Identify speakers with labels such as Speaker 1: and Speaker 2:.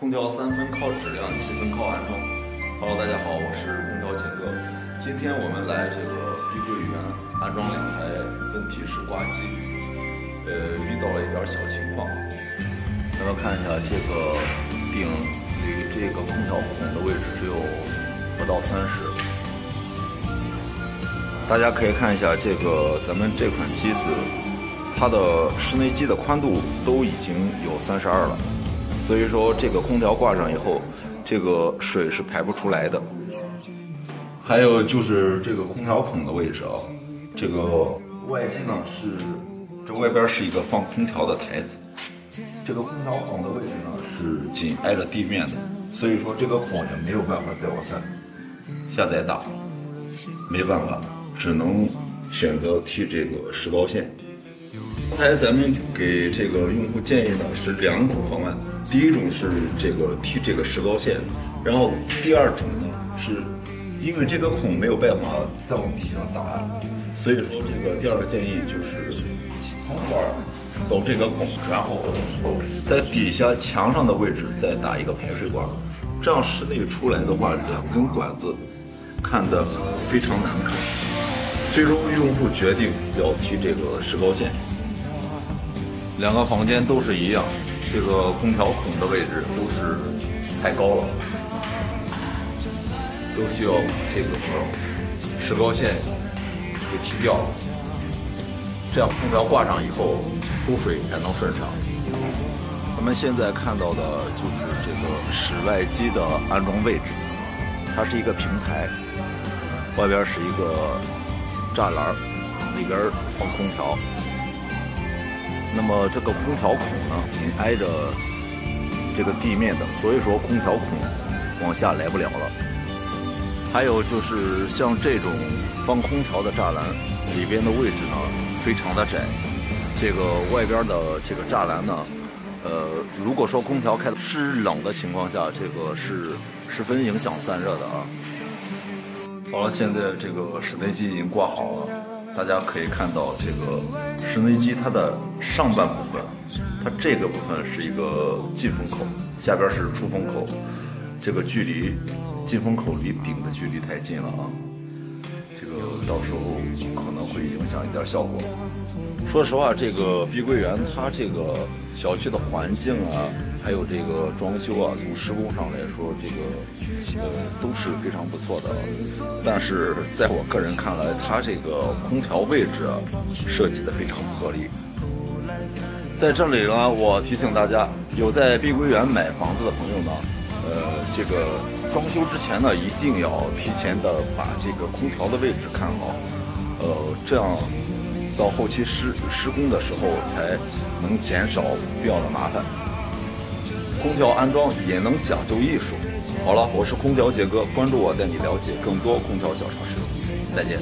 Speaker 1: 空调3分靠质量，7分靠安装。Hello， 大家好，我是空调杰哥。今天我们来这个碧桂园安装2台分体式挂机，遇到了一点小情况。咱们看一下这个顶离这个空调孔的位置只有不到30。大家可以看一下这个咱们这款机子，它的室内机的宽度都已经有32了。所以说这个空调挂上以后，这个水是排不出来的。还有就是这个空调孔的位置啊，这个外机呢这外边是一个放空调的台子，这个空调孔的位置呢是紧挨着地面的，所以说这个孔也没有办法再往下载打，没办法，只能选择踢这个石膏线。刚才咱们给这个用户建议的是2种方案，第一种是这个踢这个石膏线，然后第2种呢是因为这个孔没有办法再往底下打，所以说这个第2个建议就是空管走这个孔，然后在底下墙上的位置再打一个排水管，这样室内出来的话2根管子看得非常难看。最终用户决定要踢这个石膏线。2个房间都是一样，这个空调孔的位置都是太高了，都需要把这个石膏线给踢掉了，这样空调挂上以后出水才能顺畅。咱们现在看到的就是这个室外机的安装位置，它是一个平台，外边是一个栅栏，里边放空调。那么这个空调孔呢，紧挨着这个地面的，所以说空调孔往下来不了了。还有就是像这种放空调的栅栏，里边的位置呢非常的窄，这个外边的这个栅栏呢，如果说空调开的湿冷的情况下，这个是十分影响散热的啊。好了，现在这个室内机已经挂好了。大家可以看到，这个室内机它的上半部分，它这个部分是一个进风口，下边是出风口，这个距离进风口离顶的距离太近了啊，这个到时候可能会影响一点效果。说实话，这个碧桂园它这个小区的环境啊，还有这个装修啊，从施工上来说，这个都是非常不错的。但是在我个人看来，它这个空调位置啊设计的非常不合理。在这里呢，我提醒大家，有在碧桂园买房子的朋友呢，这个装修之前呢，一定要提前的把这个空调的位置看好，这样到后期施工的时候才能减少不必要的麻烦。空调安装也能讲究艺术。好了，我是空调杰哥，关注我，带你了解更多空调小常识。再见。